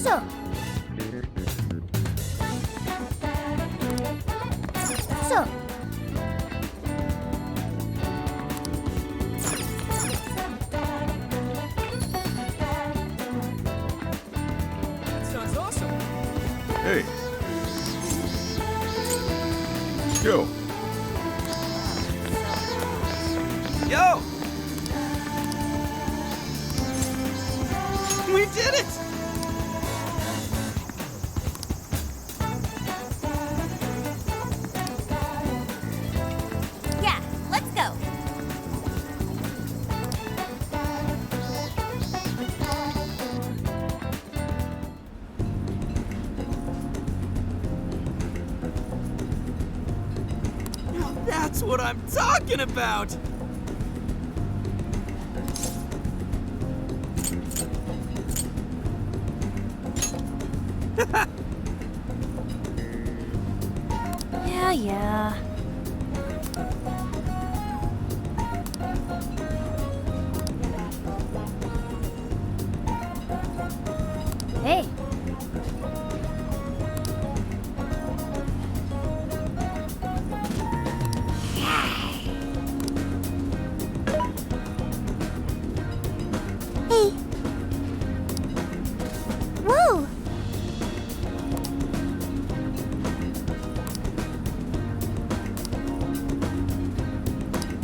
So. So. Sounds awesome. Hey. Yo. Yo! We did it! Yeah, let's go. Now that's what I'm talking about! Yeah. Hey. Hey. Whoa.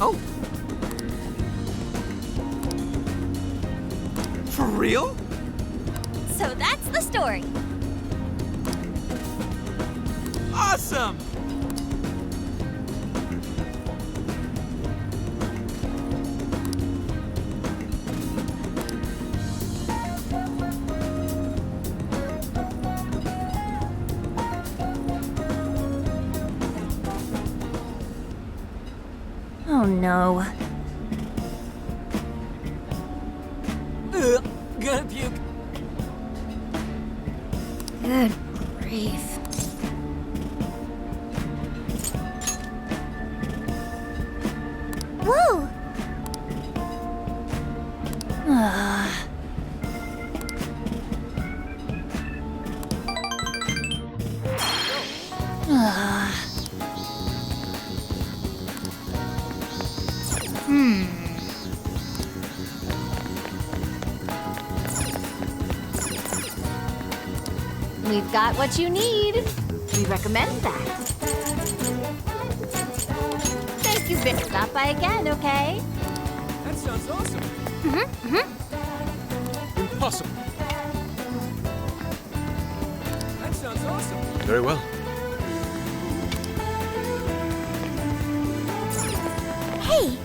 Oh. For real? So that's the story. Awesome! Oh no. Gonna puke. Good grief. Whoa! We've got what you need. We recommend that. Thank you, Vic. Stop by again, okay? That sounds awesome. Impossible. That sounds awesome. Very well. Hey!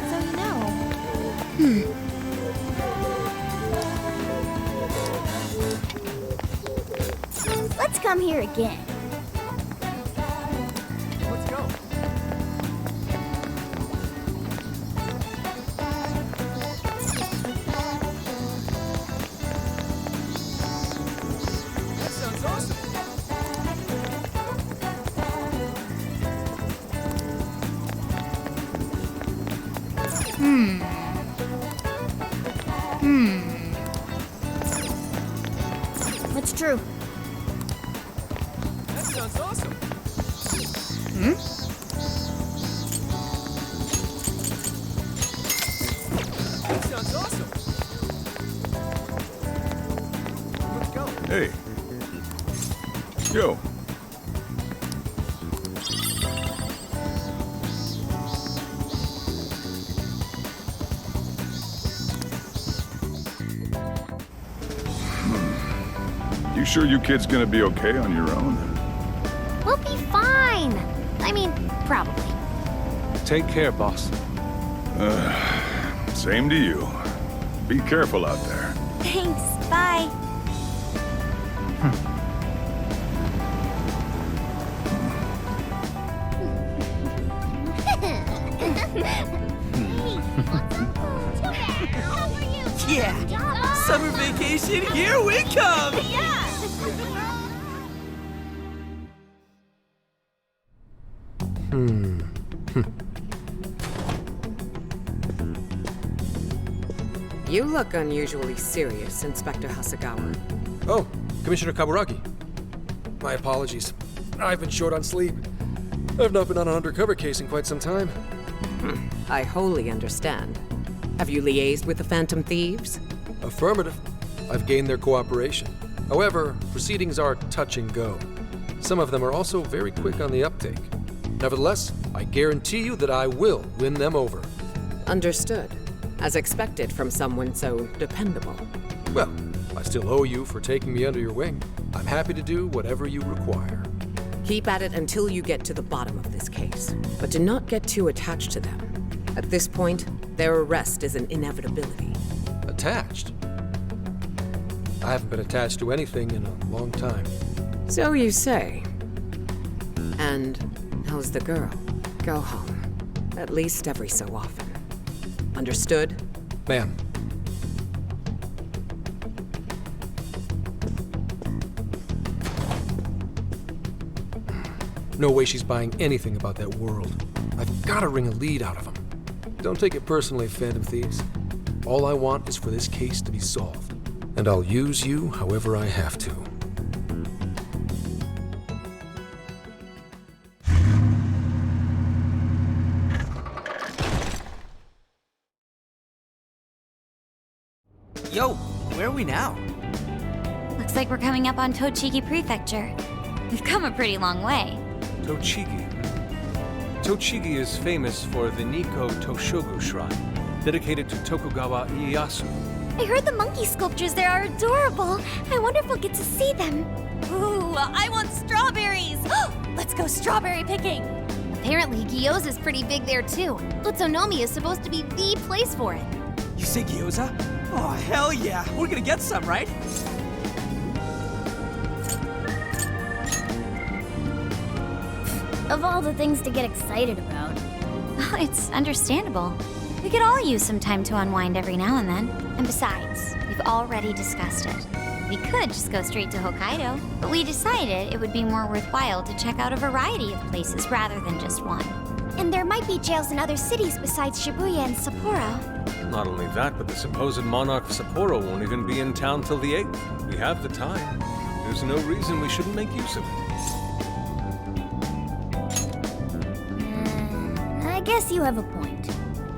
So you know. Let's come here again. Let's go. That sounds awesome. What's true? That sounds awesome. That sounds awesome. Let's go. Hey. Yo. You sure you kids gonna be okay on your own? We'll be fine. I mean, probably. Take care, boss. Same to you. Be careful out there. Thanks. Bye. Yeah! Summer vacation, here we come! You look unusually serious, Inspector Hasagawa. Oh, Commissioner Kaburagi. My apologies. I've been short on sleep. I've not been on an undercover case in quite some time. I wholly understand. Have you liaised with the Phantom Thieves? Affirmative. I've gained their cooperation. However, proceedings are touch and go. Some of them are also very quick on the uptake. Nevertheless, I guarantee you that I will win them over. Understood. As expected from someone so dependable. Well, I still owe you for taking me under your wing. I'm happy to do whatever you require. Keep at it until you get to the bottom of this case. But do not get too attached to them. At this point, their arrest is an inevitability. Attached? I haven't been attached to anything in a long time. So you say. And how's the girl? Go home. At least every so often. Understood? Ma'am. No way she's buying anything about that world. I've got to wring a lead out of them. Don't take it personally, Phantom Thieves. All I want is for this case to be solved. And I'll use you however I have to. Yo, where are we now? Looks like we're coming up on Tochigi Prefecture. We've come a pretty long way. Tochigi. Tochigi is famous for the Nikko Toshogu Shrine, dedicated to Tokugawa Ieyasu. I heard the monkey sculptures there are adorable. I wonder if we'll get to see them. Ooh, I want strawberries! Let's go strawberry picking! Apparently, gyoza's pretty big there too. Utsunomiya is supposed to be the place for it. You say gyoza? Oh, hell yeah. We're gonna get some, right? Of all the things to get excited about. Oh, it's understandable. We could all use some time to unwind every now and then. And besides, we've already discussed it. We could just go straight to Hokkaido, but we decided it would be more worthwhile to check out a variety of places rather than just one. And there might be jails in other cities besides Shibuya and Sapporo. Not only that, but the supposed monarch of Sapporo won't even be in town till the 8th. We have the time. There's no reason we shouldn't make use of it. I guess you have a point.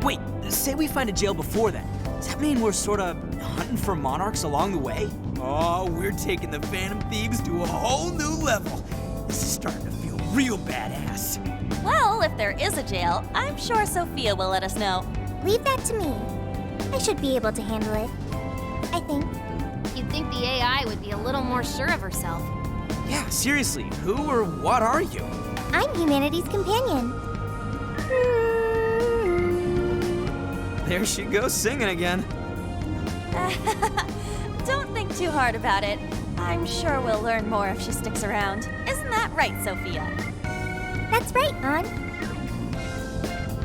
Wait, say we find a jail before that. Does that mean we're sorta hunting for monarchs along the way? Oh, we're taking the Phantom Thieves to a whole new level. This is starting to feel real badass. Well, if there is a jail, I'm sure Sophia will let us know. Leave that to me. I should be able to handle it. I think. You'd think the AI would be a little more sure of herself. Yeah, seriously, who or what are you? I'm humanity's companion. There she goes singing again. Don't think too hard about it. I'm sure we'll learn more if she sticks around. Isn't that right, Sophia? That's right, An.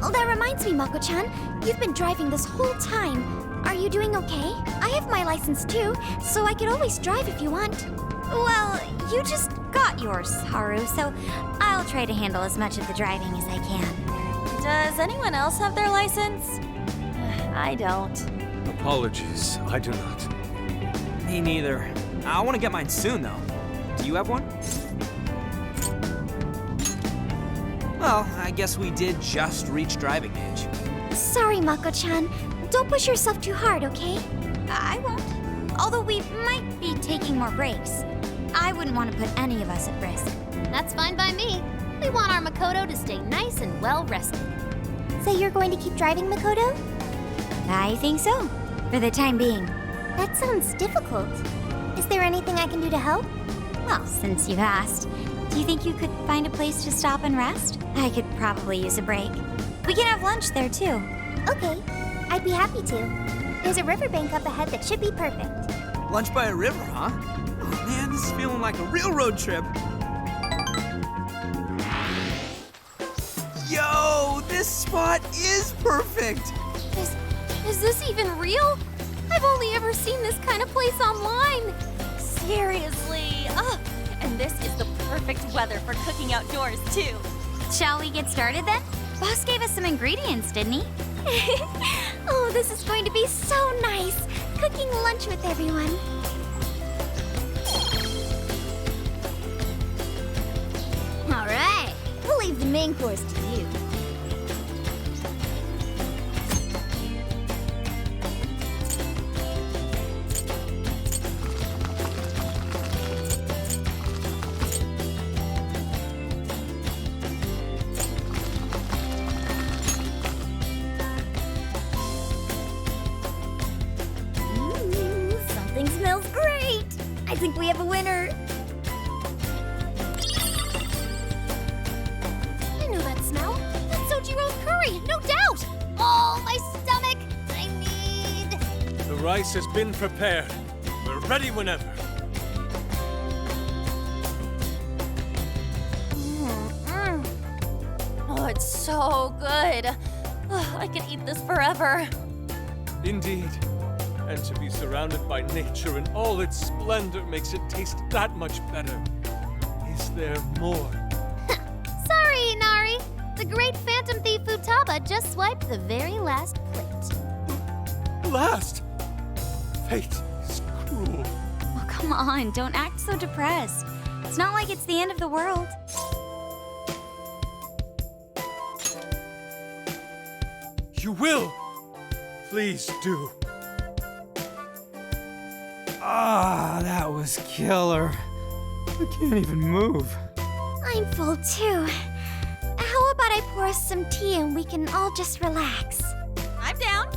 Oh, that reminds me, Mako-chan. You've been driving this whole time. Are you doing okay? I have my license too, so I could always drive if you want. Well, you just got yours, Haru, so I'll try to handle as much of the driving as I can. Does anyone else have their license? I don't. Apologies, I do not. Me neither. I want to get mine soon, though. Do you have one? Well, I guess we did just reach driving age. Sorry, Mako-chan. Don't push yourself too hard, okay? I won't. Although we might be taking more breaks. I wouldn't want to put any of us at risk. That's fine by me. We want our Makoto to stay nice and well rested. So you're going to keep driving, Makoto? I think so, for the time being. That sounds difficult. Is there anything I can do to help? Well, since you've asked, do you think you could find a place to stop and rest? I could probably use a break. We can have lunch there, too. Okay, I'd be happy to. There's a riverbank up ahead that should be perfect. Lunch by a river, huh? Oh man, this is feeling like a real road trip. Yo, this spot is perfect! Is this even real? I've only ever seen this kind of place online. Seriously. And this is the perfect weather for cooking outdoors, too. Shall we get started then? Boss gave us some ingredients, didn't he? Oh, this is going to be so nice, cooking lunch with everyone. All right, we'll leave the main course to you. Something smells great. I think we have a winner. I know that smell. That's Sojiro's curry, no doubt. Oh, my stomach. I need... The rice has been prepared. We're ready whenever. Oh, it's so good. Oh, I could eat this forever. Indeed. And to be surrounded by nature in all its splendor makes it taste that much better. Is there more? Sorry, Inari. The great Phantom Thief Futaba just swiped the very last plate. Last! Fate is cruel. Oh, come on, don't act so depressed. It's not like it's the end of the world. You will! Please do. Ah, that was killer. I can't even move. I'm full too. How about I pour us some tea and we can all just relax? I'm down.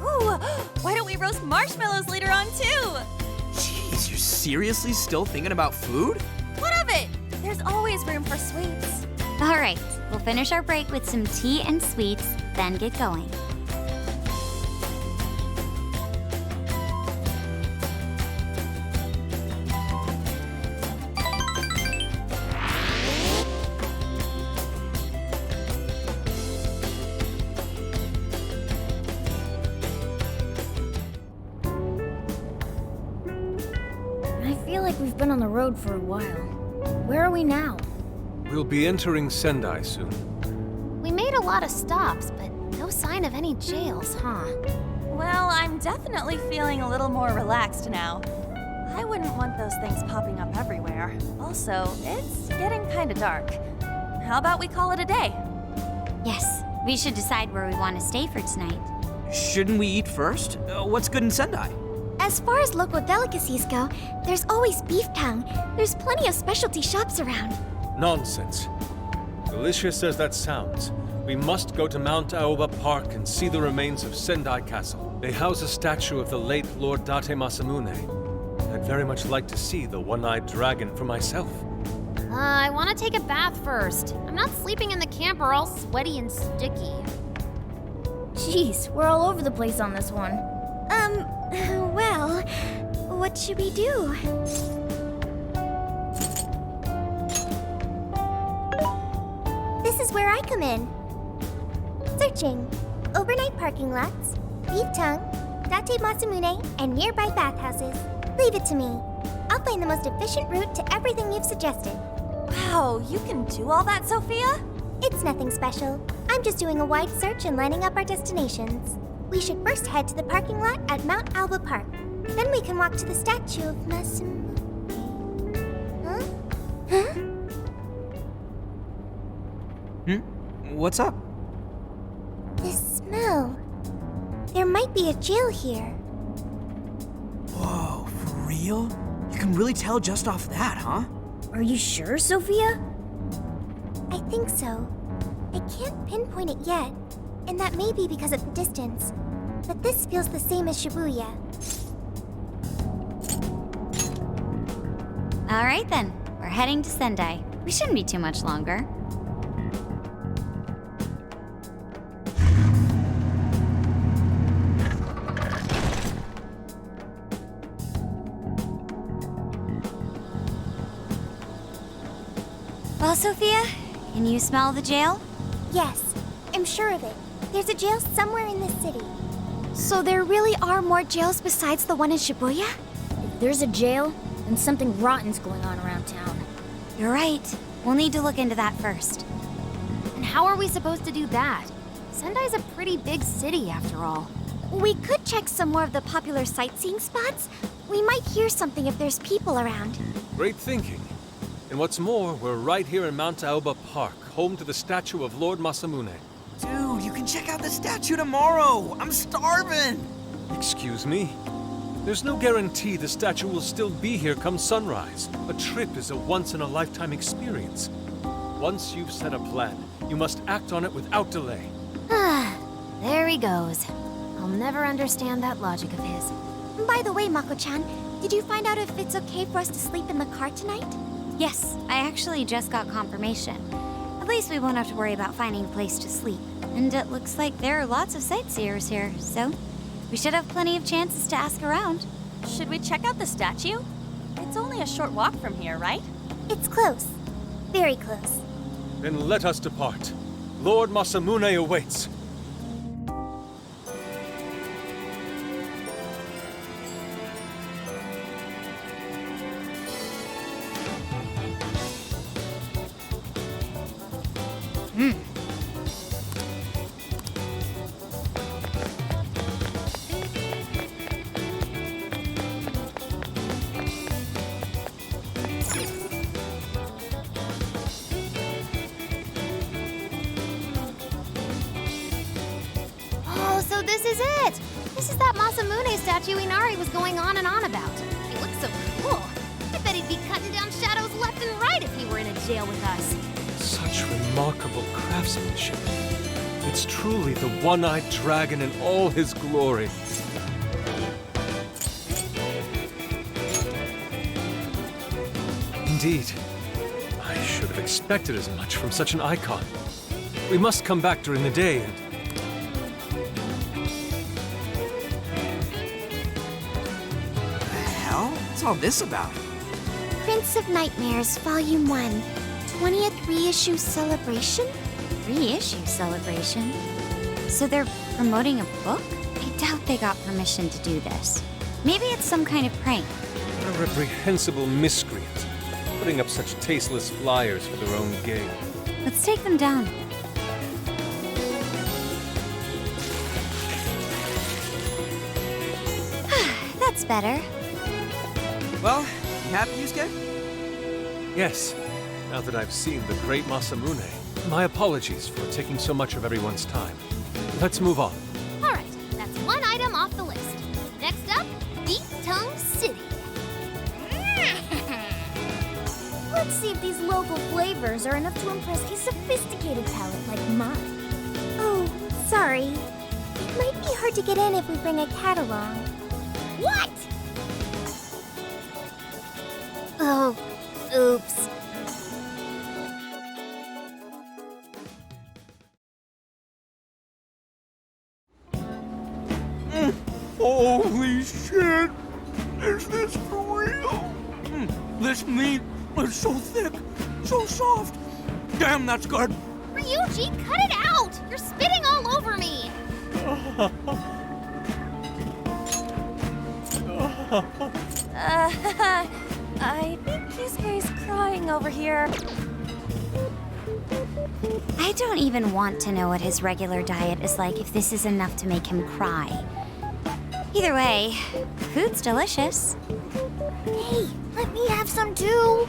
Ooh, why don't we roast marshmallows later on too? Jeez, you're seriously still thinking about food? What of it? There's always room for sweets. All right, we'll finish our break with some tea and sweets, then get going. I feel like we've been on the road for a while. Where are we now? We'll be entering Sendai soon. We made a lot of stops, but no sign of any jails, huh? Well, I'm definitely feeling a little more relaxed now. I wouldn't want those things popping up everywhere. Also, it's getting kind of dark. How about we call it a day? Yes, we should decide where we want to stay for tonight. Shouldn't we eat first? What's good in Sendai? As far as local delicacies go, there's always beef tongue. There's plenty of specialty shops around. Nonsense. Delicious as that sounds, we must go to Mount Aoba Park and see the remains of Sendai Castle. They house a statue of the late Lord Date Masamune. I'd very much like to see the one-eyed dragon for myself. I want to take a bath first. I'm not sleeping in the camper all sweaty and sticky. Jeez, we're all over the place on this one. Well, what should we do? This is where I come in. Searching. Overnight parking lots, beef tongue, Date Masamune, and nearby bathhouses. Leave it to me. I'll find the most efficient route to everything you've suggested. Wow, you can do all that, Sophia? It's nothing special. I'm just doing a wide search and lining up our destinations. We should first head to the parking lot at Mount Alba Park. Then we can walk to the statue of Masamune. Huh? What's up? This smell. There might be a jail here. Whoa, for real? You can really tell just off that, huh? Are you sure, Sophia? I think so. I can't pinpoint it yet, and that may be because of the distance. But this feels the same as Shibuya. All right then, we're heading to Sendai. We shouldn't be too much longer. Well, Sophia, can you smell the jail? Yes, I'm sure of it. There's a jail somewhere in this city. So there really are more jails besides the one in Shibuya? If there's a jail, then something rotten's going on around town. You're right. We'll need to look into that first. And how are we supposed to do that? Sendai's a pretty big city, after all. We could check some more of the popular sightseeing spots. We might hear something if there's people around. Great thinking. And what's more, we're right here in Mount Aoba Park, home to the statue of Lord Masamune. Dude, you can check out the statue tomorrow. I'm starving. Excuse me? There's no guarantee the statue will still be here come sunrise. A trip is a once-in-a-lifetime experience. Once you've set a plan, you must act on it without delay. There he goes. I'll never understand that logic of his. By the way, Mako-chan, did you find out if it's okay for us to sleep in the car tonight? Yes, I actually just got confirmation. At least we won't have to worry about finding a place to sleep. And it looks like there are lots of sightseers here, so we should have plenty of chances to ask around. Should we check out the statue? It's only a short walk from here, right? It's close. Very close. Then let us depart. Lord Masamune awaits. Oh, so this is it! This is that Masamune statue Inari was going on and on about. He looks so cool. I bet he'd be cutting down shadows left and right if he were in a jail with us. Such remarkable craftsmanship. It's truly the one-eyed dragon in all his glory. Indeed. I should have expected as much from such an icon. We must come back during the day and... What the hell? What's all this about? Prince of Nightmares, Volume 1. 20th reissue celebration? Reissue celebration? So they're promoting a book? I doubt they got permission to do this. Maybe it's some kind of prank. What a reprehensible miscreant. Putting up such tasteless flyers for their own gain. Let's take them down. That's better. Well, you happy, Yusuke? Yes, now that I've seen the great Masamune, my apologies for taking so much of everyone's time. Let's move on. All right, that's one item off the list. Next up, Deep Tongue City. Let's see if these local flavors are enough to impress a sophisticated palate like mine. Oh, sorry. It might be hard to get in if we bring a cat along. What? Oh, oops. Holy shit! Is this for real? This meat is so thick, so soft. Damn, that's good. Ryuji, cut it out! You're spitting all over me! I think Yusuke's crying over here. I don't even want to know what his regular diet is like if this is enough to make him cry. Either way, food's delicious. Hey, let me have some too.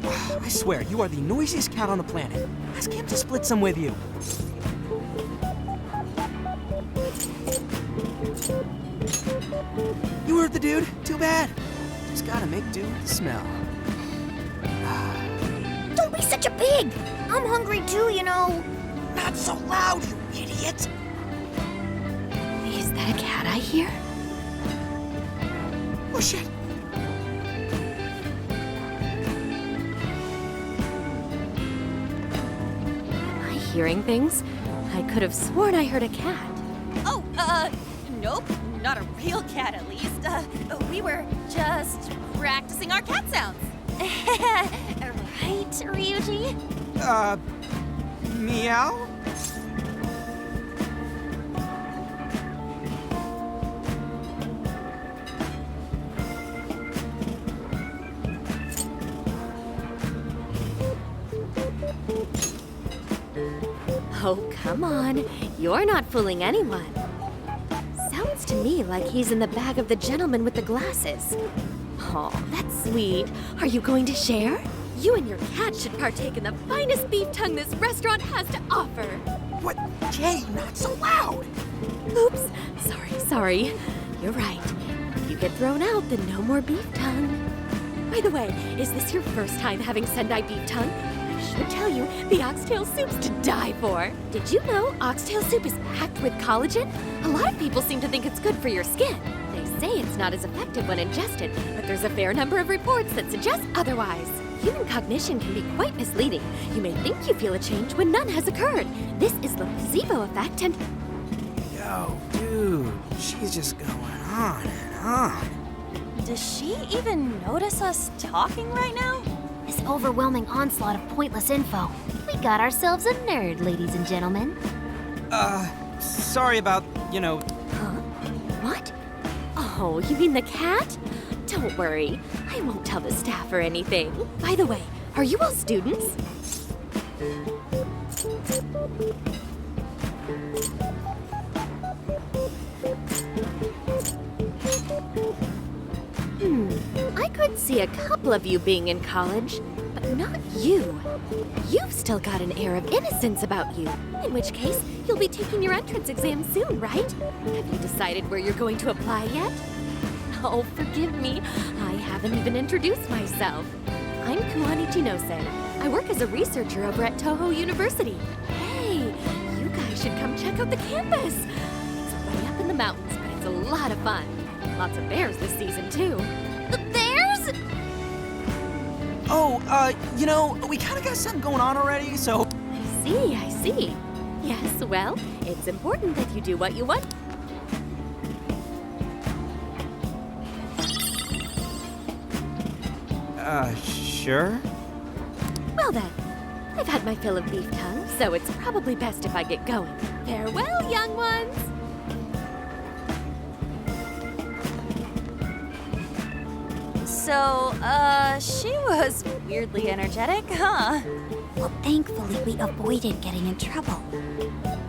I swear, you are the noisiest cat on the planet. Ask him to split some with you. You heard the dude. Too bad. Just gotta make do with the smell. Don't be such a pig. I'm hungry too, you know. Not so loud, you idiot! Is that a cat I hear? Oh shit! Am I hearing things? I could have sworn I heard a cat. Oh, nope. Not a real cat, at least. We were just practicing our cat sounds. Right, Ryuji? Meow? Oh, come on. You're not fooling anyone. Sounds Sounds to me like he's in the bag of the gentleman with the glasses. Oh, that's sweet. Are you going to share? You and your cat should partake in the finest beef tongue this restaurant has to offer. What? Jay, not so loud! Oops. Sorry. You're right. If you get thrown out, then no more beef tongue. By the way, is this your first time having Sendai beef tongue? I should tell you, the oxtail soup's to die for. Did you know oxtail soup is packed with collagen? A lot of people seem to think it's good for your skin. They say it's not as effective when ingested, but there's a fair number of reports that suggest otherwise. Human cognition can be quite misleading. You may think you feel a change when none has occurred. This is the placebo effect and... Yo, dude, she's just going on and on. Does she even notice us talking right now? This overwhelming onslaught of pointless info. We got ourselves a nerd, ladies and gentlemen. Sorry about, Huh? What? Oh, you mean the cat? Don't worry. I won't tell the staff or anything. By the way, are you all students? I could see a couple of you being in college, but not you. You've still got an air of innocence about you, in which case you'll be taking your entrance exam soon, right? Have you decided where you're going to apply yet? Oh, forgive me. I haven't even introduced myself. I'm Kuani Chinose. I work as a researcher over at Toho University. Hey, you guys should come check out the campus. It's way up in the mountains, but it's a lot of fun. Lots of bears this season, too. The bears? Oh, we kind of got something going on already, so... I see. Yes, well, it's important that you do what you want. Sure? Well then, I've had my fill of beef tongue, so it's probably best if I get going. Farewell, young ones! So, she was weirdly energetic, huh? Well, thankfully, we avoided getting in trouble.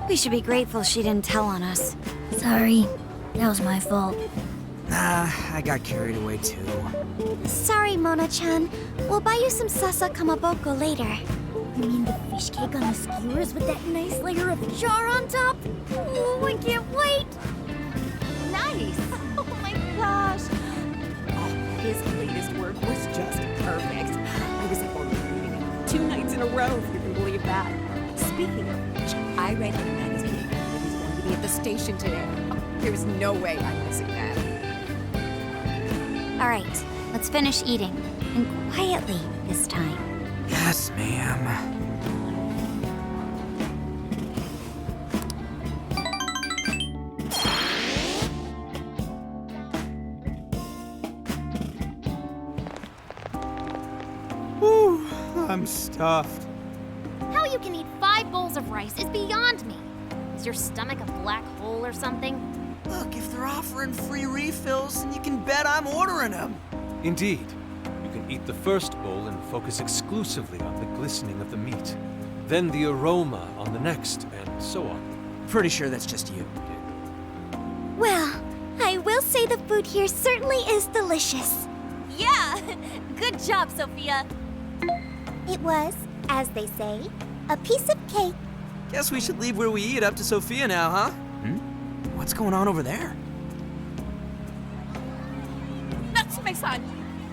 We should be grateful she didn't tell on us. Sorry, that was my fault. Nah, I got carried away too. Sorry, Mona-chan. We'll buy you some sasa kamaboko later. You mean the fish cake on the skewers with that nice layer of char on top? Oh, I can't wait! Nice! Oh my gosh! Oh, his latest work was just perfect. I was at one meeting 2 nights in a row, if you can believe that. Speaking of which, I read in the magazine that he's going to be at the station today. Oh, there's no way I'm missing that. All right, let's finish eating. And quietly this time. Yes, ma'am. Whew, I'm stuffed. How you can eat 5 bowls of rice is beyond me. Is your stomach a black hole or something? Look, if they're offering free refills, then you can bet I'm ordering them. Indeed. You can eat the first bowl and focus exclusively on the glistening of the meat. Then the aroma on the next, and so on. Pretty sure that's just you. Well, I will say the food here certainly is delicious. Yeah! Good job, Sophia. It was, as they say, a piece of cake. Guess we should leave where we eat up to Sophia now, huh? What's going on over there? Natsume-san,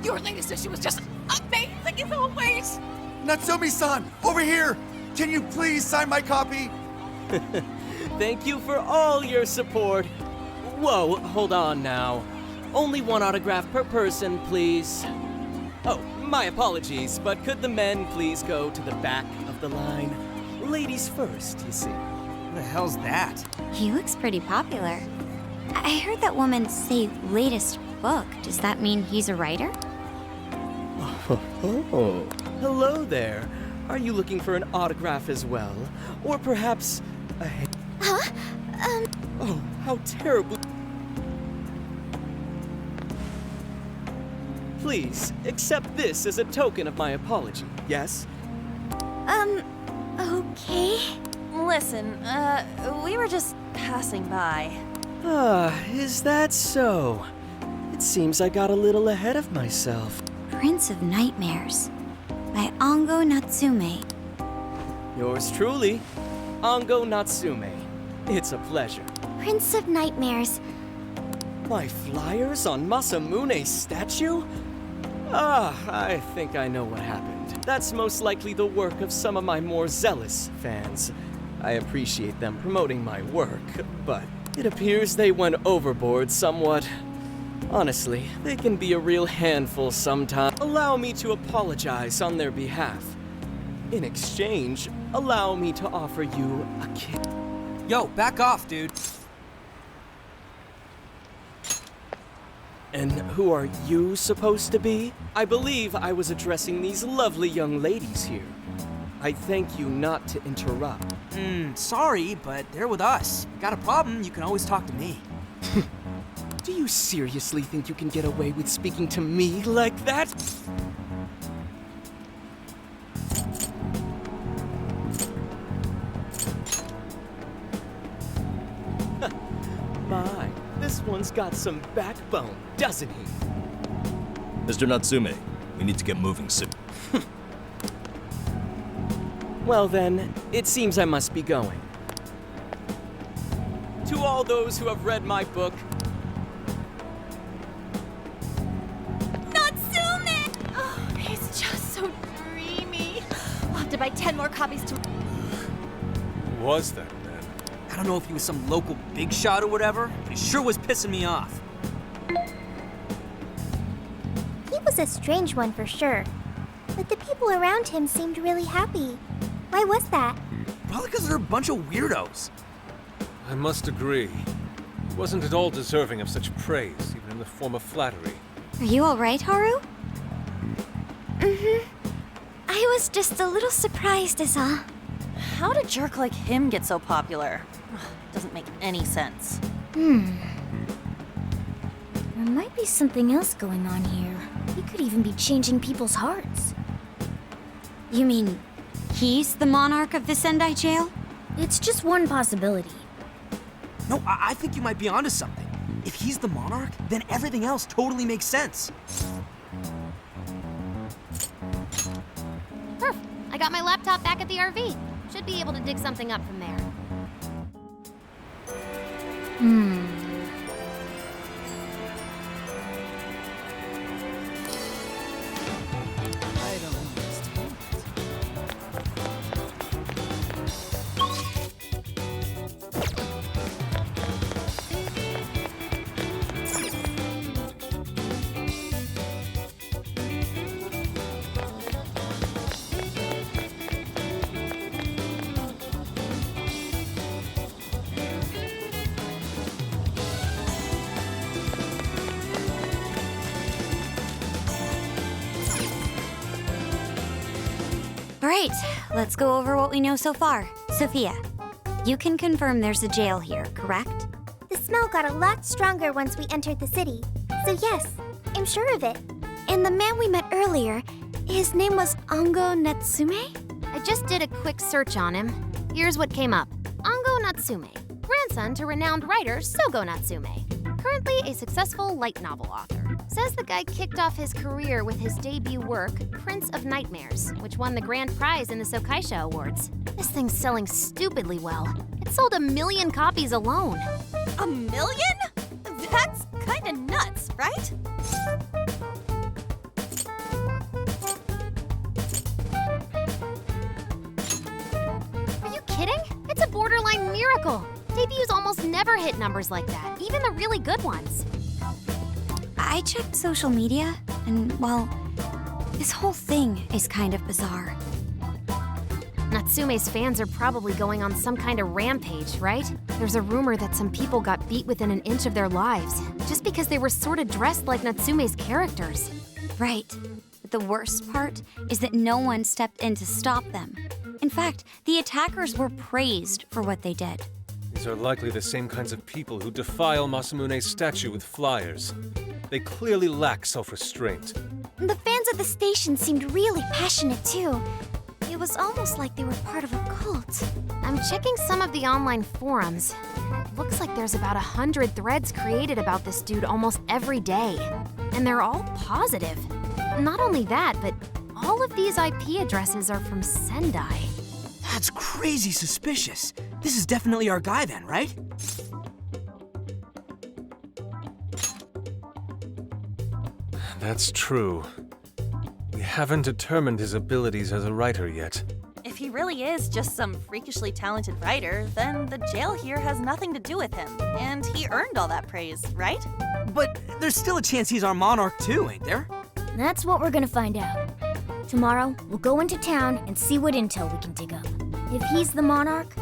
your latest issue was just amazing as always! Natsumi-san, over here! Can you please sign my copy? Thank you for all your support. Whoa, hold on now. Only 1 autograph per person, please. Oh, my apologies, but could the men please go to the back of the line? Ladies first, you see. What the hell's that? He looks pretty popular. I heard that woman say latest book. Does that mean he's a writer? Oh, hello there. Are you looking for an autograph as well? Or perhaps a... Huh? Oh, how terrible. Please, accept this as a token of my apology, yes? Okay. Listen, we were just passing by. Is that so? It seems I got a little ahead of myself. Prince of Nightmares by Ango Natsume. Yours truly, Ango Natsume. It's a pleasure. Prince of Nightmares. My flyers on Masamune's statue? I think I know what happened. That's most likely the work of some of my more zealous fans. I appreciate them promoting my work, but it appears they went overboard somewhat. Honestly, they can be a real handful sometimes. Allow me to apologize on their behalf. In exchange, allow me to offer you a kiss. Yo, back off, dude. And who are you supposed to be? I believe I was addressing these lovely young ladies here. I thank you not to interrupt. Sorry, but they're with us. Got a problem, you can always talk to me. Do you seriously think you can get away with speaking to me like that? My, this one's got some backbone, doesn't he? Mr. Natsume, we need to get moving soon. Well then, it seems I must be going. To all those who have read my book, Natsume! Oh, he's just so dreamy. I'll have to buy 10 more copies to... Who was that man? I don't know if he was some local big shot or whatever, but he sure was pissing me off. He was a strange one for sure. But the people around him seemed really happy. Why was that? Probably because they're a bunch of weirdos. I must agree. He wasn't at all deserving of such praise, even in the form of flattery. Are you alright, Haru? I was just a little surprised is all. How did a jerk like him get so popular? Ugh, doesn't make any sense. There might be something else going on here. He could even be changing people's hearts. You mean he's the monarch of the Sendai jail? It's just one possibility. No, I think you might be onto something. If he's the monarch, then everything else totally makes sense. Perf! I got my laptop back at the RV. Should be able to dig something up from there. I don't understand. Alright, let's go over what we know so far. Sophia, you can confirm there's a jail here, correct? The smell got a lot stronger once we entered the city. So yes, I'm sure of it. And the man we met earlier, his name was Ango Natsume? I just did a quick search on him. Here's what came up. Ango Natsume, grandson to renowned writer Sogo Natsume. Currently a successful light novel author. Says the guy kicked off his career with his debut work, Prince of Nightmares, which won the grand prize in the Sokaisha Awards. This thing's selling stupidly well. It sold 1 million copies alone. 1 million? That's kinda nuts, right? Are you kidding? It's a borderline miracle. Debuts almost never hit numbers like that, even the really good ones. I checked social media, and well, this whole thing is kind of bizarre. Natsume's fans are probably going on some kind of rampage, right? There's a rumor that some people got beat within an inch of their lives, just because they were sort of dressed like Natsume's characters. Right. But the worst part is that no one stepped in to stop them. In fact, the attackers were praised for what they did. These are likely the same kinds of people who defile Masamune's statue with flyers. They clearly lack self-restraint. The fans at the station seemed really passionate too. It was almost like they were part of a cult. I'm checking some of the online forums. looks like there's about 100 threads created about this dude almost every day. And they're all positive. Not only that, but all of these IP addresses are from Sendai. That's crazy suspicious. This is definitely our guy then, right? That's true. We haven't determined his abilities as a writer yet. If he really is just some freakishly talented writer, then the jail here has nothing to do with him, and he earned all that praise, right? But there's still a chance he's our monarch too, ain't there? That's what we're gonna find out. Tomorrow, we'll go into town and see what intel we can dig up. If he's the monarch,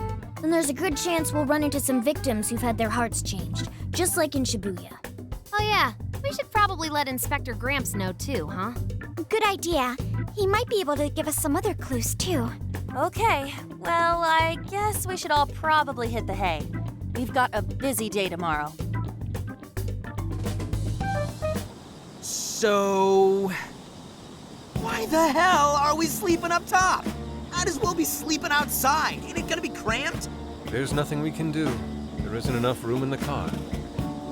then there's a good chance we'll run into some victims who've had their hearts changed, just like in Shibuya. Oh yeah, we should probably let Inspector Gramps know too, huh? Good idea. He might be able to give us some other clues, too. Okay, well, I guess we should all probably hit the hay. We've got a busy day tomorrow. So... why the hell are we sleeping up top? Might as well be sleeping outside. Ain't it gonna be cramped? There's nothing we can do. There isn't enough room in the car.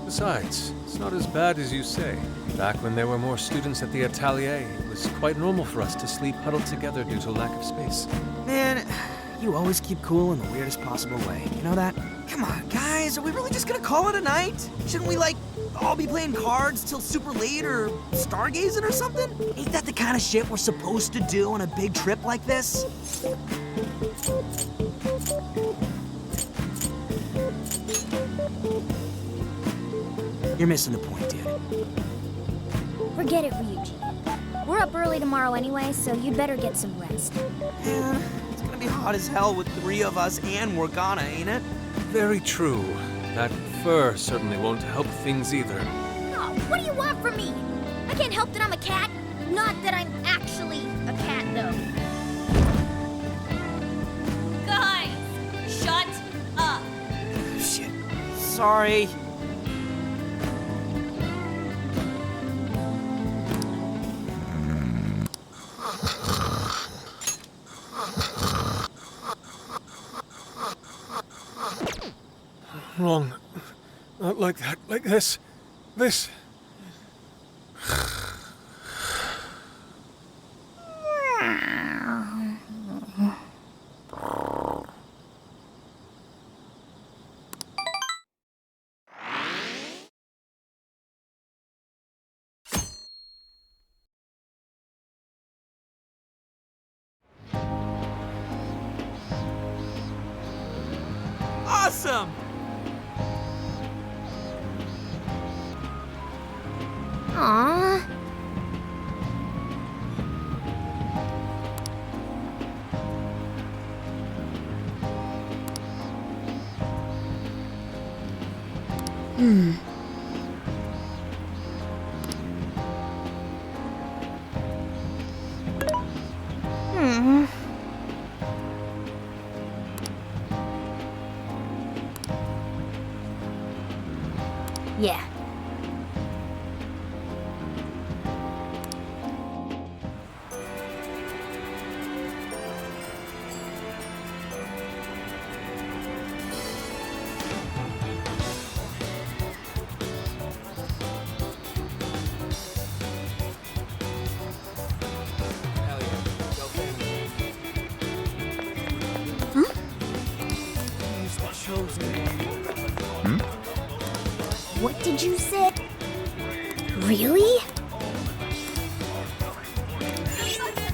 Besides, it's not as bad as you say. Back when there were more students at the atelier, it was quite normal for us to sleep huddled together due to lack of space. Man, you always keep cool in the weirdest possible way. You know that? Come on, guys, are we really just gonna call it a night? Shouldn't we, like, all be playing cards till super late or stargazing or something? Ain't that the kind of shit we're supposed to do on a big trip like this? You're missing the point, dude. Forget it, Ryuji. We're up early tomorrow anyway, so you'd better get some rest. Man, it's gonna be hot as hell with 3 of us and Morgana, ain't it? Very true. That fur certainly won't help things either. Oh, what do you want from me? I can't help that I'm a cat. Not that I'm actually a cat, though. Guys, shut up. Shit. Sorry. Wrong. Not like that. Like this. This. Awesome! Aww. Yeah. What did you say? Really? What should I get?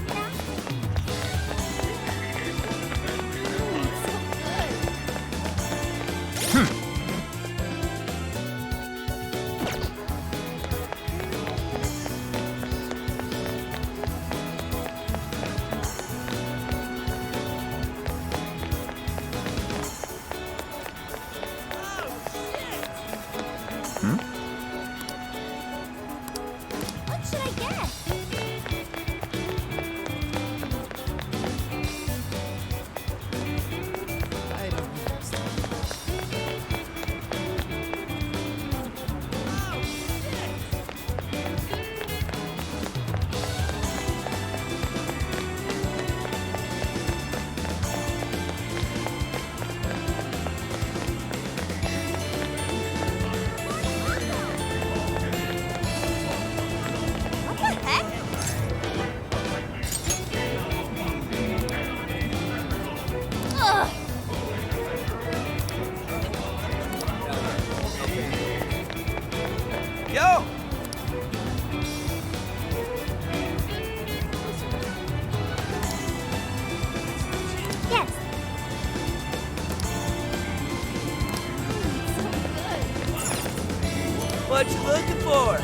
What you looking for?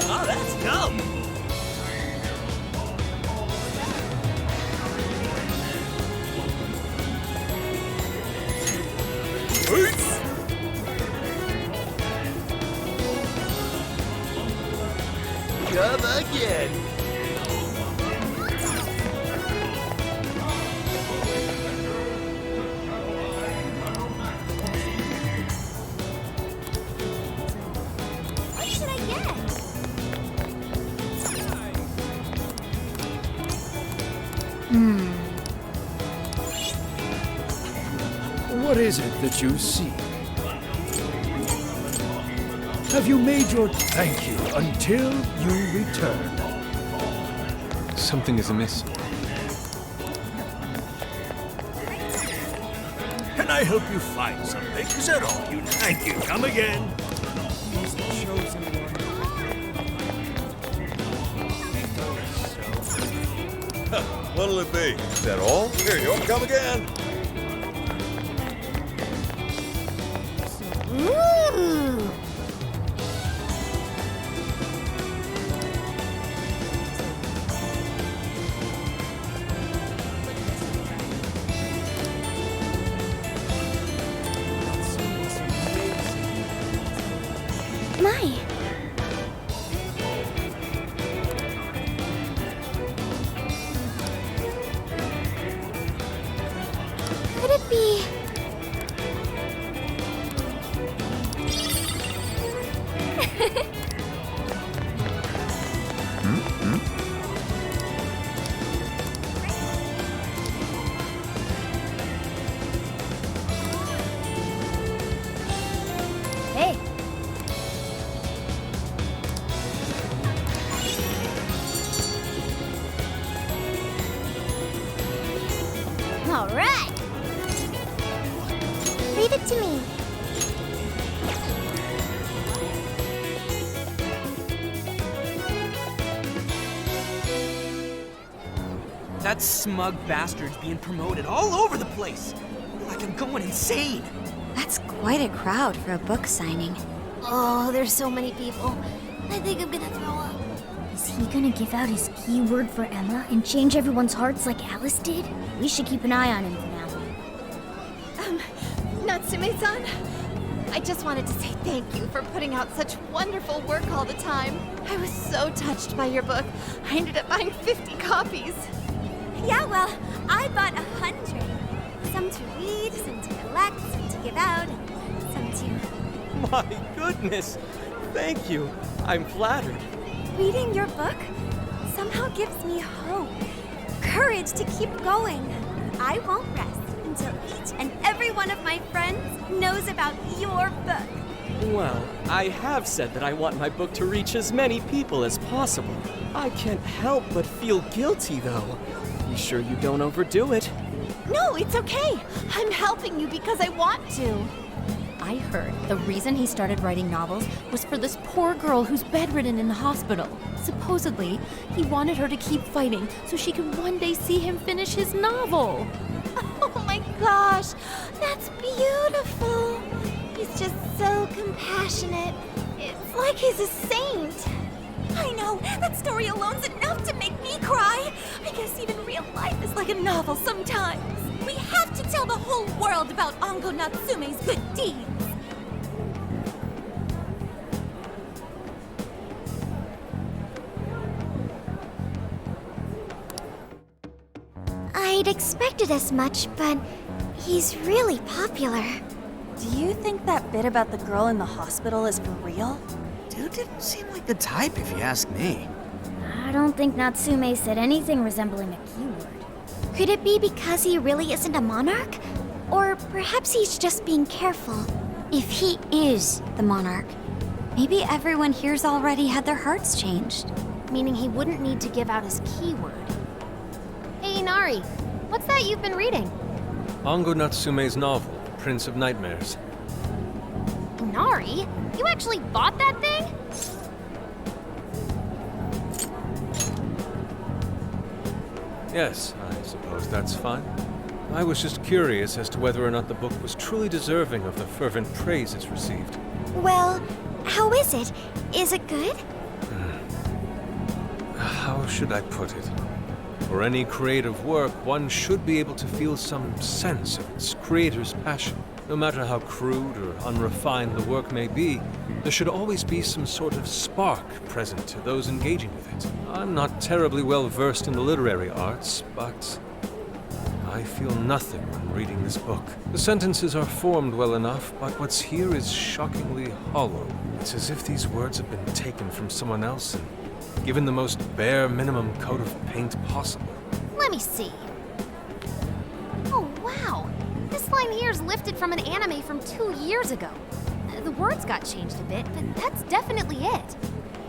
Oh, that's dumb. Come again. What should I get? What is it that you seek? Have you made your thank you until you return? Something is amiss. Can I help you find something? Is that all you thank you? Come again. What'll it be? Is that all? Here you go. Come again. Ooh! My. Could it be? Hey. All right. Leave it to me. That smug bastard's being promoted all over the place. Like I'm going insane. That's quite a crowd for a book signing. Oh, there's so many people. I think I'm gonna throw up. Is he gonna give out his keyword for Emma and change everyone's hearts like Alice did? We should keep an eye on him for now. Natsume-san, I just wanted to say thank you for putting out such wonderful work all the time. I was so touched by your book. I ended up buying 50 copies. Yeah, well, I bought 100. Some to read, some to collect, some to give out, and some to... My goodness. Thank you. I'm flattered. Reading your book somehow gives me hope, courage to keep going. I won't rest until each and every one of my friends knows about your book. Well, I have said that I want my book to reach as many people as possible. I can't help but feel guilty, though. You sure you don't overdo it? No, it's okay. I'm helping you because I want to. I heard the reason he started writing novels was for this poor girl who's bedridden in the hospital. Supposedly, he wanted her to keep fighting so she could one day see him finish his novel. Oh my gosh, that's beautiful. He's just so compassionate. It's like he's a saint. I know, that story alone's enough to make me cry. I guess even real life is like a novel sometimes. We have to tell the whole world about Ango Natsume's good deeds. I'd expected as much, but he's really popular. Do you think that bit about the girl in the hospital is for real? Dude didn't seem like the type, if you ask me. I don't think Natsume said anything resembling a keyword. Could it be because he really isn't a monarch? Or perhaps he's just being careful. If he is the monarch, maybe everyone here's already had their hearts changed. Meaning he wouldn't need to give out his keyword. Hey, Inari, what's that you've been reading? Ango Natsume's novel, Prince of Nightmares. Inari? You actually bought that thing? Yes, I suppose that's fine. I was just curious as to whether or not the book was truly deserving of the fervent praise it's received. Well, How is it? Is it good? How should I put it? For any creative work, one should be able to feel some sense of its creator's passion. No matter how crude or unrefined the work may be, there should always be some sort of spark present to those engaging with it. I'm not terribly well versed in the literary arts, but I feel nothing when reading this book. The sentences are formed well enough, but what's here is shockingly hollow. It's as if these words have been taken from someone else and given the most bare minimum coat of paint possible. Let me see. Oh, wow. This line here is lifted from an anime from 2 years ago. The words got changed a bit, but that's definitely it.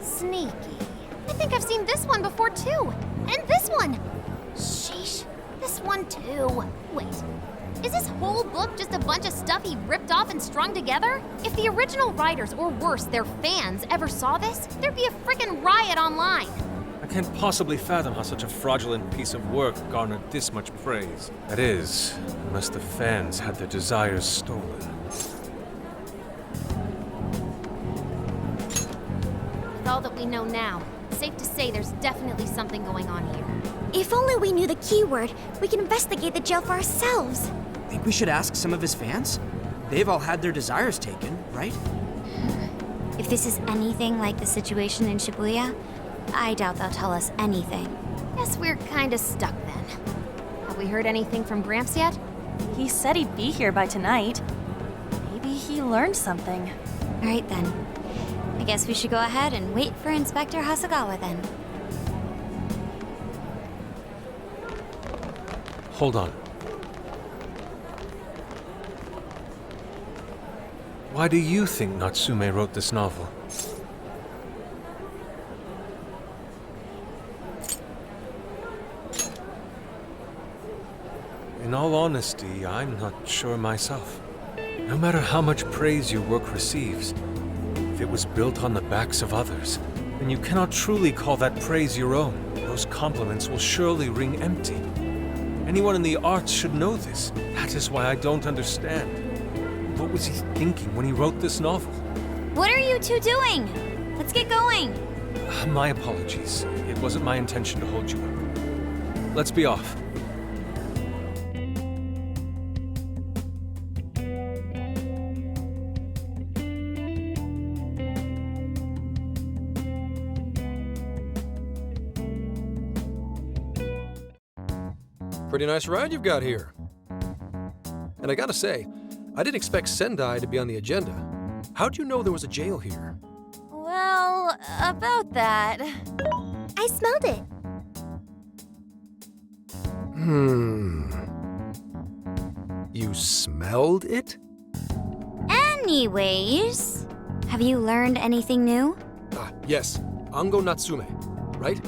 Sneaky. I think I've seen this one before too. And this one. Sheesh. This one too. Wait. Is this whole book just a bunch of stuff he ripped off and strung together? If the original writers, or worse, their fans, ever saw this, there'd be a frickin' riot online. I can't possibly fathom how such a fraudulent piece of work garnered this much praise. That is, unless the fans had their desires stolen. With all that we know now, it's safe to say there's definitely something going on here. If only we knew the keyword, we can investigate the jail for ourselves. Think we should ask some of his fans? They've all had their desires taken, right? If this is anything like the situation in Shibuya, I doubt they'll tell us anything. Guess we're kinda stuck then. Have we heard anything from Gramps yet? He said he'd be here by tonight. Maybe he learned something. All right then. I guess we should go ahead and wait for Inspector Hasagawa then. Hold on. Why do you think Natsume wrote this novel? In all honesty, I'm not sure myself. No matter how much praise your work receives, if it was built on the backs of others, then you cannot truly call that praise your own. Those compliments will surely ring empty. Anyone in the arts should know this. That is why I don't understand. What was he thinking when he wrote this novel? What are you two doing? Let's get going. My apologies. It wasn't my intention to hold you up. Let's be off. Pretty nice ride you've got here. And I gotta say, I didn't expect Sendai to be on the agenda. How'd you know there was a jail here? Well, about that. I smelled it. You smelled it? Anyways, have you learned anything new? Ah, yes. Ango Natsume, right?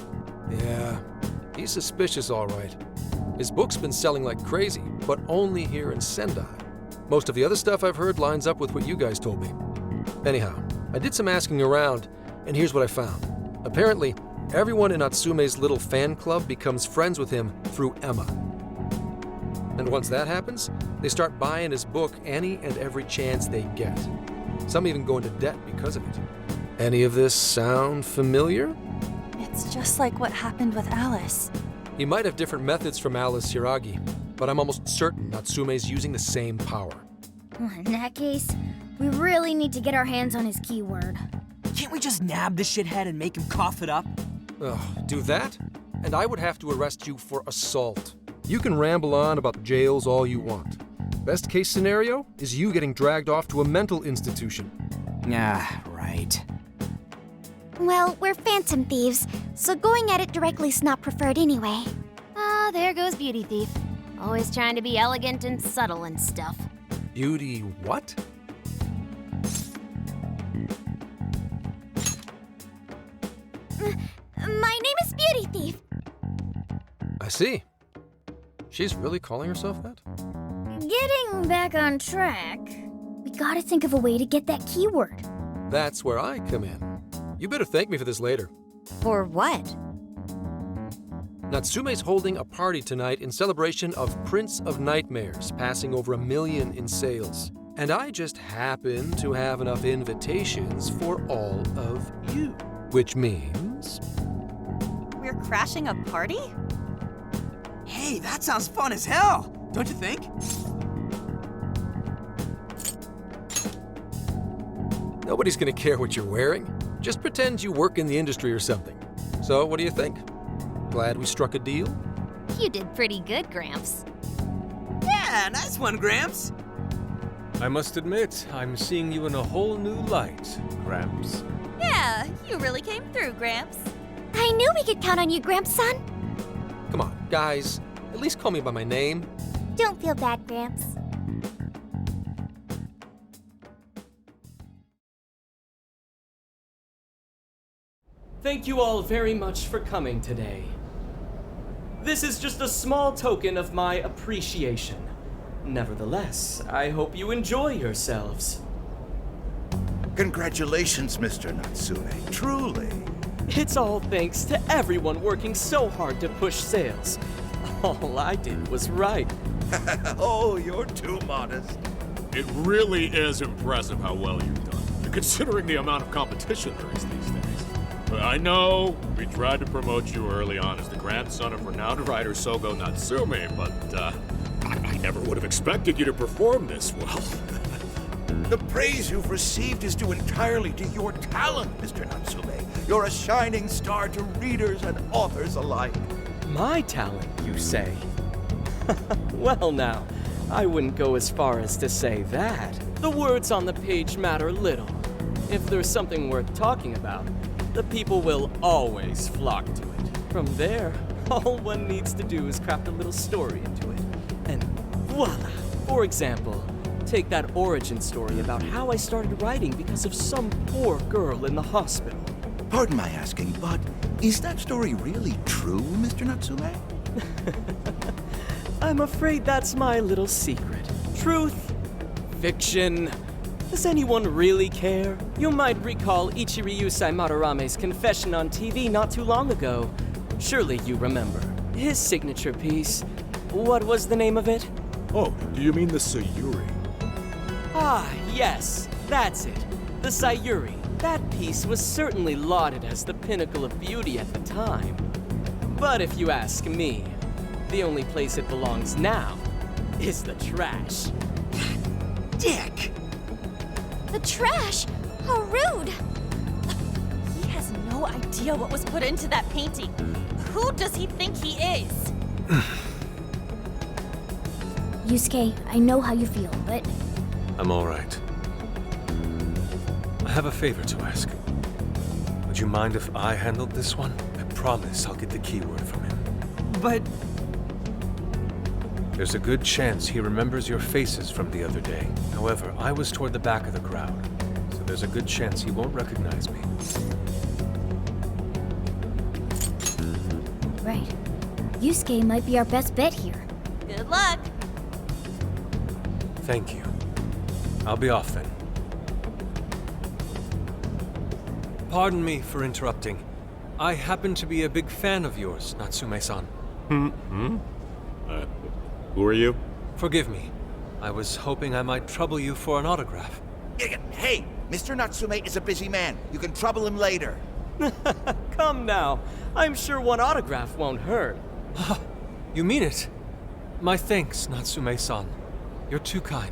Yeah, he's suspicious, all right. His book's been selling like crazy, but only here in Sendai. Most of the other stuff I've heard lines up with what you guys told me. Anyhow, I did some asking around, and here's what I found. Apparently, everyone in Natsume's little fan club becomes friends with him through Emma. And once that happens, they start buying his book any and every chance they get. Some even go into debt because of it. Any of this sound familiar? It's just like what happened with Alice. He might have different methods from Alice Hiragi, but I'm almost certain Natsume's using the same power. In that case, we really need to get our hands on his keyword. Can't we just nab the shithead and make him cough it up? Ugh, do that? And I would have to arrest you for assault. You can ramble on about jails all you want. Best case scenario is you getting dragged off to a mental institution. Ah, right. Well, we're phantom thieves, so going at it directly's not preferred anyway. Ah, there goes Beauty Thief. Always trying to be elegant and subtle and stuff. Beauty what? My name is Beauty Thief. I see. She's really calling herself that? Getting back on track, we gotta think of a way to get that keyword. That's where I come in. You better thank me for this later. For what? Natsume's holding a party tonight in celebration of Prince of Nightmares passing over 1 million in sales. And I just happen to have enough invitations for all of you. Which means... We're crashing a party? Hey, that sounds fun as hell, don't you think? Nobody's gonna care what you're wearing. Just pretend you work in the industry or something. So, what do you think? Glad we struck a deal? You did pretty good, Gramps. Yeah, nice one, Gramps. I must admit, I'm seeing you in a whole new light, Gramps. Yeah, you really came through, Gramps. I knew we could count on you, Gramps-son. Come on, guys. At least call me by my name. Don't feel bad, Gramps. Thank you all very much for coming today. This is just a small token of my appreciation. Nevertheless, I hope you enjoy yourselves. Congratulations, Mr. Natsume. Truly. It's all thanks to everyone working so hard to push sales. All I did was write. Oh, you're too modest. It really is impressive how well you've done, considering the amount of competition there is these days. I know we tried to promote you early on as the grandson of renowned writer Sogo Natsume, but I never would have expected you to perform this well. The praise you've received is due entirely to your talent, Mr. Natsume. You're a shining star to readers and authors alike. My talent, you say? Well now, I wouldn't go as far as to say that. The words on the page matter little. If there's something worth talking about, the people will always flock to it. From there, all one needs to do is craft a little story into it. And voila! For example, take that origin story about how I started writing because of some poor girl in the hospital. Pardon my asking, but is that story really true, Mr. Natsume? I'm afraid that's my little secret. Truth, fiction. Does anyone really care? You might recall Ichiryusai Madarame's confession on TV not too long ago. Surely you remember. His signature piece. What was the name of it? Oh, do you mean the Sayuri? Ah, yes, that's it. The Sayuri. That piece was certainly lauded as the pinnacle of beauty at the time. But if you ask me, the only place it belongs now is the trash. Dick! The trash? How rude! He has no idea what was put into that painting. Who does he think he is? Yusuke, I know how you feel, but... I'm all right. I have a favor to ask. Would you mind if I handled this one? I promise I'll get the keyword from him. But... There's a good chance he remembers your faces from the other day. However, I was toward the back of the crowd, so there's a good chance he won't recognize me. Right. Yusuke might be our best bet here. Good luck! Thank you. I'll be off then. Pardon me for interrupting. I happen to be a big fan of yours, Natsume-san. Who are you? Forgive me. I was hoping I might trouble you for an autograph. Hey, Mr. Natsume is a busy man. You can trouble him later. Come now. I'm sure one autograph won't hurt. You mean it? My thanks, Natsume-san. You're too kind.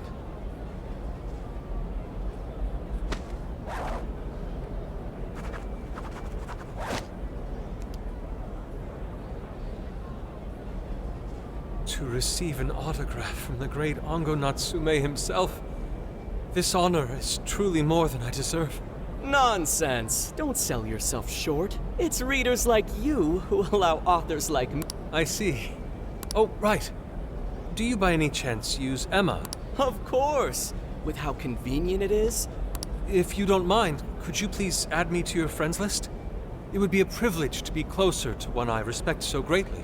To receive an autograph from the great Ango Natsume himself. This honor is truly more than I deserve. Nonsense. Don't sell yourself short. It's readers like you who allow authors like me. I see. Oh, right. Do you by any chance use Emma? Of course. With how convenient it is. If you don't mind, could you please add me to your friends list? It would be a privilege to be closer to one I respect so greatly.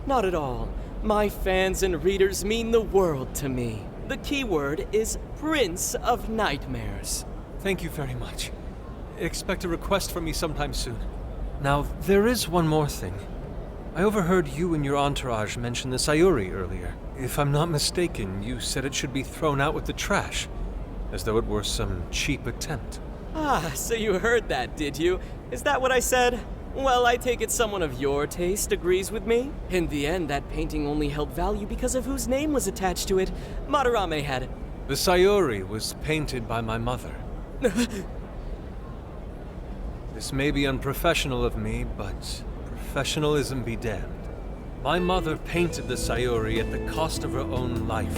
Not at all. My fans and readers mean the world to me. The keyword is Prince of Nightmares. Thank you very much. Expect a request from me sometime soon. Now, there is one more thing. I overheard you and your entourage mention the Sayuri earlier. If I'm not mistaken, you said it should be thrown out with the trash, as though it were some cheap attempt. Ah, so you heard that, did you? Is that what I said? Well, I take it someone of your taste agrees with me. In the end, that painting only held value because of whose name was attached to it. Madarame had it. The Sayuri was painted by my mother. This may be unprofessional of me, but professionalism be damned. My mother painted the Sayuri at the cost of her own life.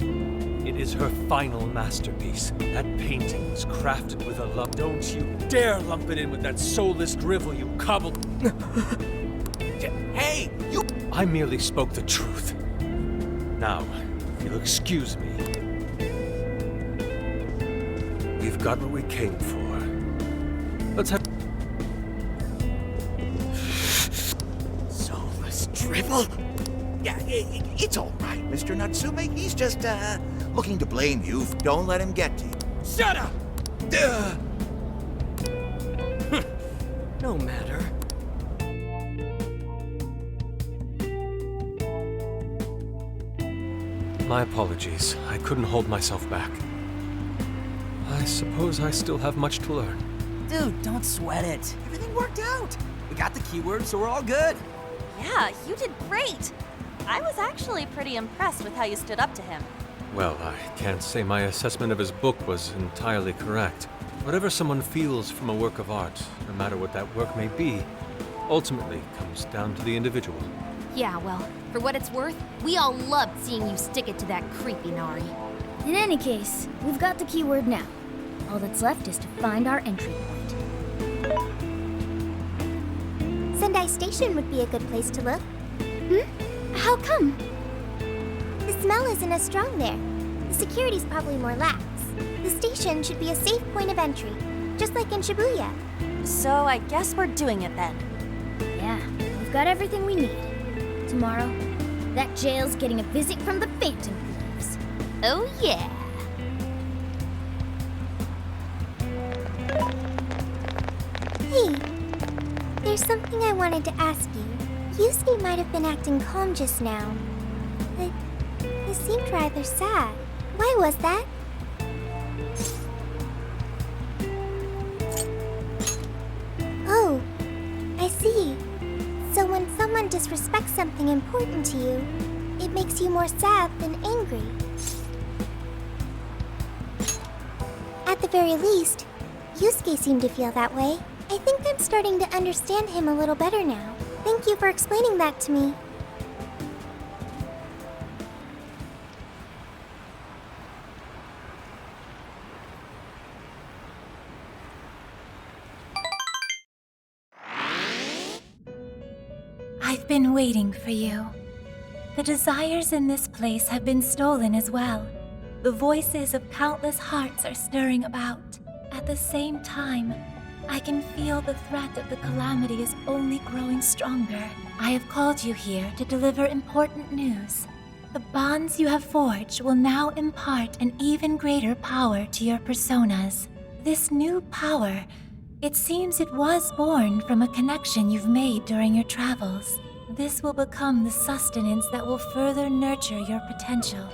It is her final masterpiece. That painting was crafted with a love. Don't you dare lump it in with that soulless drivel, you cobbled. Hey, you. I merely spoke the truth. Now, if you'll excuse me, we've got what we came for. Let's have. Soulless drivel? Yeah, it's all right, Mr. Natsume. He's just, looking to blame you. Don't let him get to you. Shut up! No matter. My apologies. I couldn't hold myself back. I suppose I still have much to learn. Dude, don't sweat it. Everything worked out. We got the keywords, so we're all good. Yeah, you did great. I was actually pretty impressed with how you stood up to him. Well, I can't say my assessment of his book was entirely correct. Whatever someone feels from a work of art, no matter what that work may be, ultimately comes down to the individual. Yeah, well, for what it's worth, we all loved seeing you stick it to that creepy Nari. In any case, we've got the keyword now. All that's left is to find our entry point. Sendai Station would be a good place to look. How come? The smell isn't as strong there. The security's probably more lax. The station should be a safe point of entry, just like in Shibuya. So I guess we're doing it then. Yeah, we've got everything we need. Tomorrow, that jail's getting a visit from the Phantom Thieves. Oh yeah. Hey, there's something I wanted to ask you. Yusuke might have been acting calm just now, but he seemed rather sad. Why was that? Oh, I see. So when someone disrespects something important to you, it makes you more sad than angry. At the very least, Yusuke seemed to feel that way. I think I'm starting to understand him a little better now. Thank you for explaining that to me. I've been waiting for you. The desires in this place have been stolen as well. The voices of countless hearts are stirring about. At the same time, I can feel the threat of the calamity is only growing stronger. I have called you here to deliver important news. The bonds you have forged will now impart an even greater power to your personas. This new power, it seems it was born from a connection you've made during your travels. This will become the sustenance that will further nurture your potential.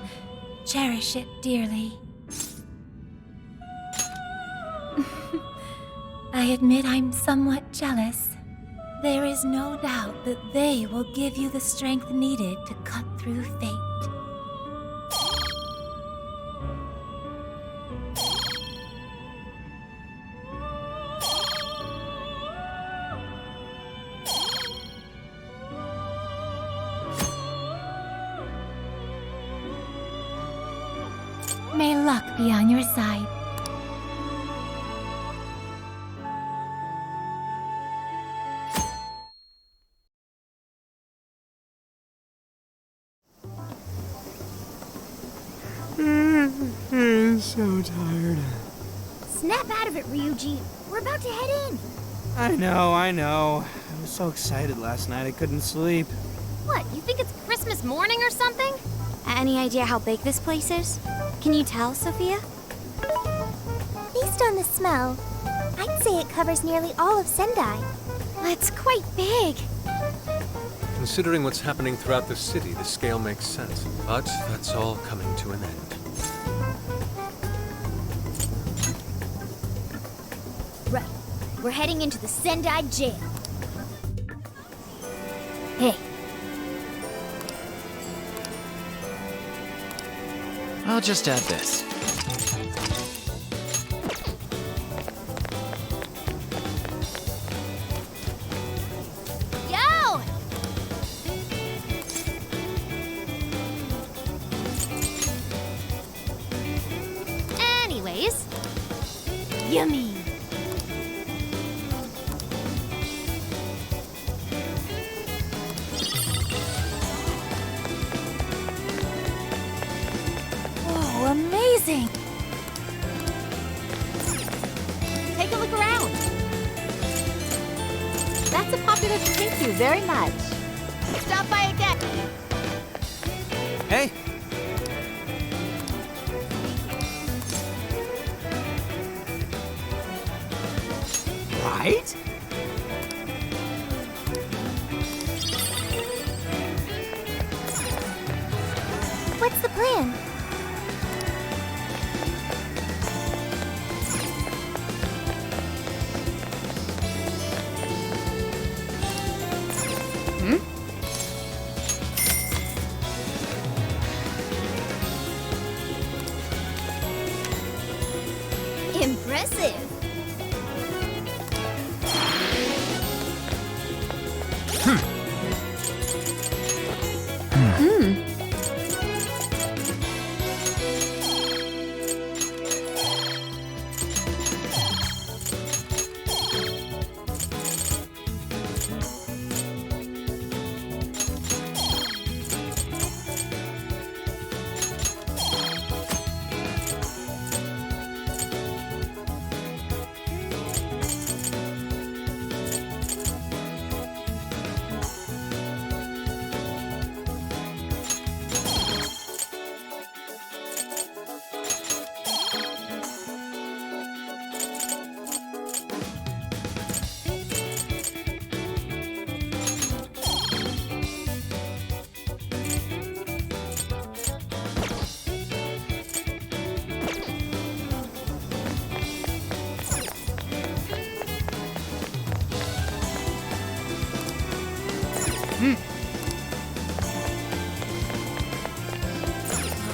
Cherish it dearly. I admit I'm somewhat jealous. There is no doubt that they will give you the strength needed to cut through fate. May luck be on your side. I'm so tired. Snap out of it, Ryuji. We're about to head in. I know. I was so excited last night I couldn't sleep. What, you think it's Christmas morning or something? Any idea how big this place is? Can you tell, Sophia? Based on the smell, I'd say it covers nearly all of Sendai. It's quite big. Considering what's happening throughout the city, the scale makes sense. But that's all coming to an end. Right. We're heading into the Sendai jail. Hey. I'll just add this. Yo! Anyways, yummy. Whoa, amazing! Take a look around. That's a popular. Thank you very much. Stop by again. Hey! Right? What's the plan? Impressive!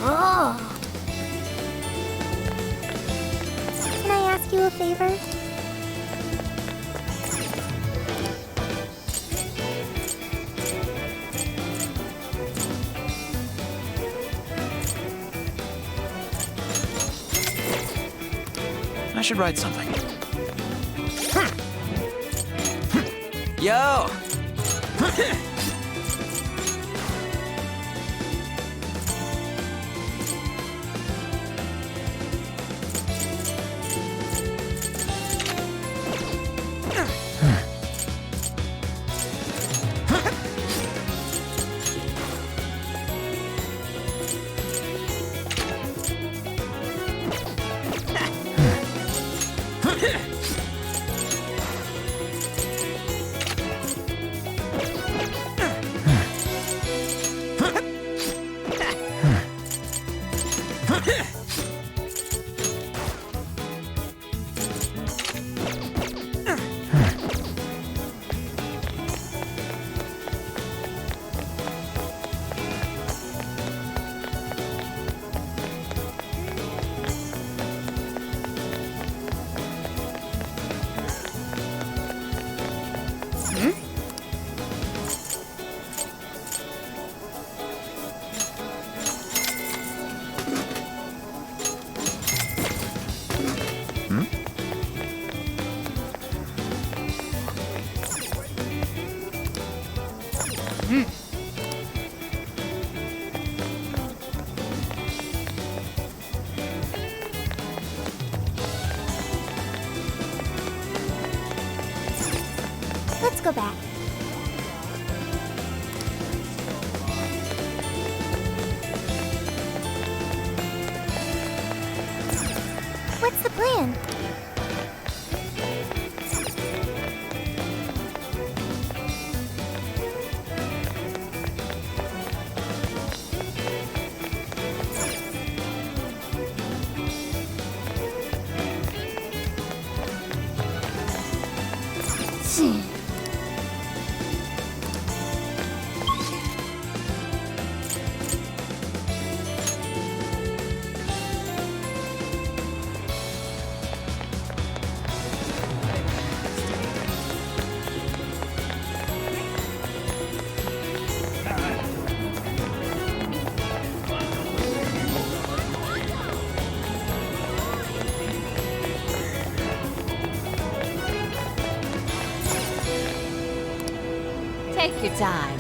Oh. Can I ask you a favor? I should write something. Yo! Let's go back. What's the plan? Take your time.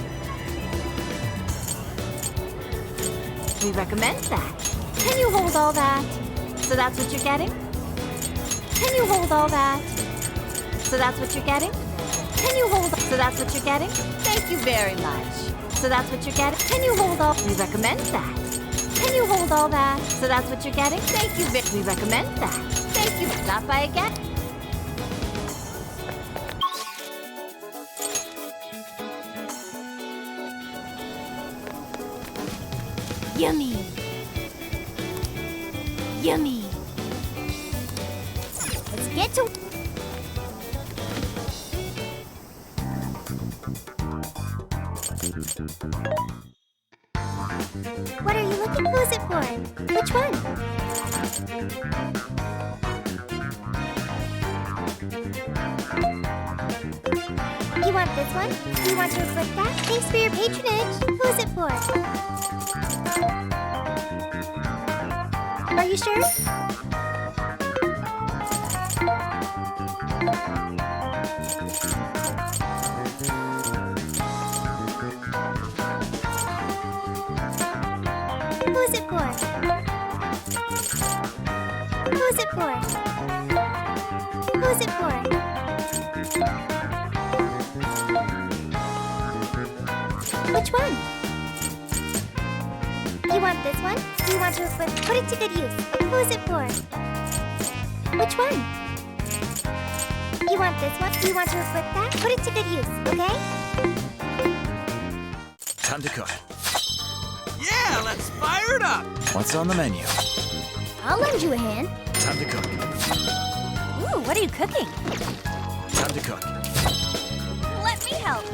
We recommend that. Can you hold all that? So that's what you're getting? Can you hold all that? So that's what you're getting? Can you hold? So that's what you're getting? Thank you very much. So that's what you're getting? Can you hold all? We recommend that. Can you hold all that? So that's what you're getting? Thank you. We recommend that. Thank you. Stop by again. Yummy. Yummy. Let's get to... What are you looking? Who's it for? Which one? You want this one? You want to reflect that? Thanks for your patronage. Who's it for? Are you sure? Who's it for? Who's it for? Who's it for? Which one? You want this one? You want to put it to good use. Who's it for? Which one? You want this one? You want to flip that? Put it to good use, okay? Time to cook. Yeah, let's fire it up! What's on the menu? I'll lend you a hand. Time to cook. Ooh, what are you cooking? Time to cook. Let me help.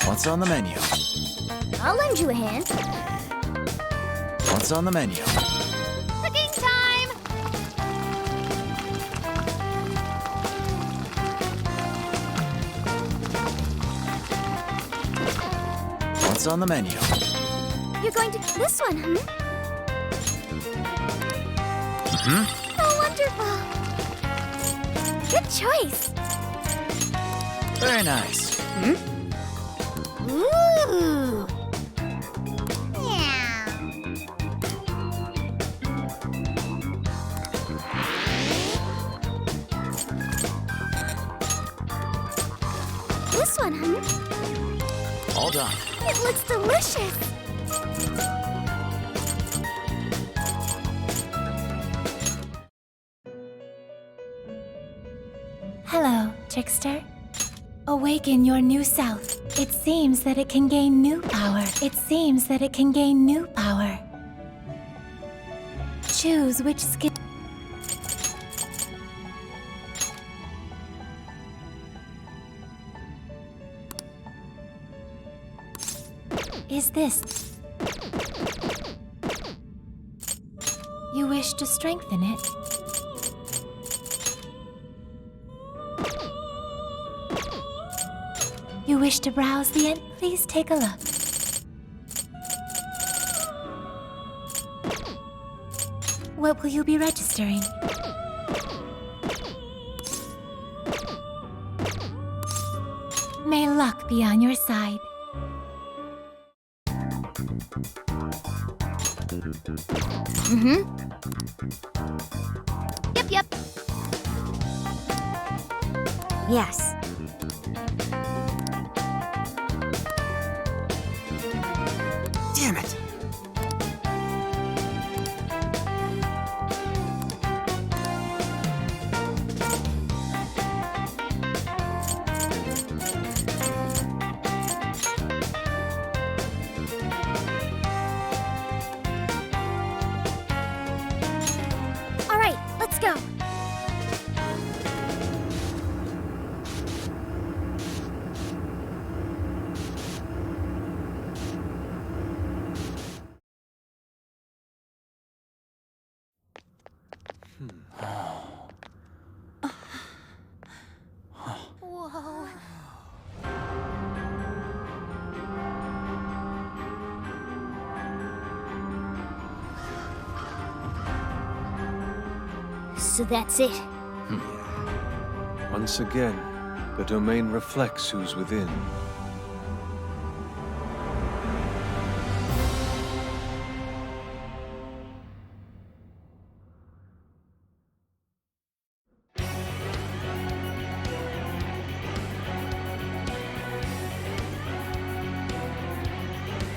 What's on the menu? I'll lend you a hand. What's on the menu? Cooking time! What's on the menu? You're going to this one, hmm? Oh, wonderful! Good choice. Very nice. Ooh. Yeah. This one, huh? All done. It looks delicious. Hello, trickster. Awaken your new self. It seems that it can gain new power. It seems that it can gain new power. Choose which skill. Is this? You wish to strengthen it? You wish to browse the end? Please take a look. What will you be registering? May luck be on your side. Yep. Yes. Damn it! Whoa. So that's it. Once again, the domain reflects who's within.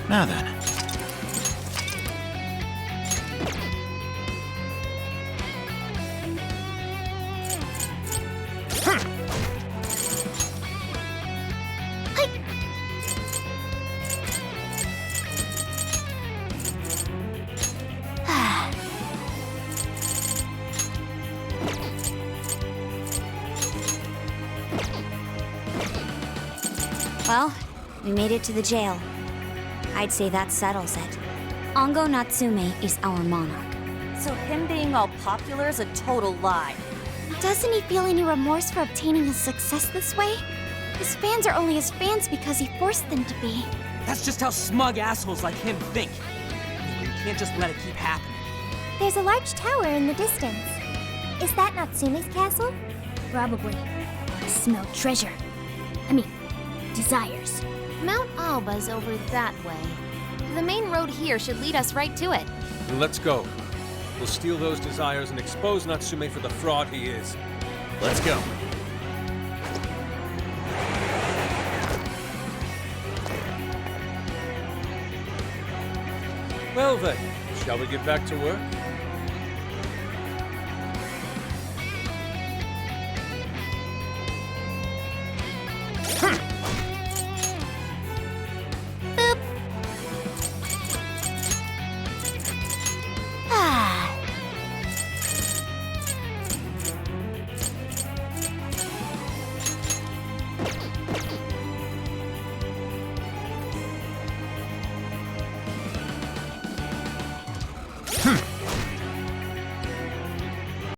Now then. Well, we made it to the jail. I'd say that settles it. Ongo Natsume is our monarch. So him being all popular is a total lie. Doesn't he feel any remorse for obtaining his success this way? His fans are only his fans because he forced them to be. That's just how smug assholes like him think. You can't just let it keep happening. There's a large tower in the distance. Is that Natsume's castle? Probably. I smell treasure. I mean, desires. Mount Alba's over that way. The main road here should lead us right to it. Then let's go. We'll steal those desires and expose Natsume for the fraud he is. Let's go. Well then, shall we get back to work? Ah.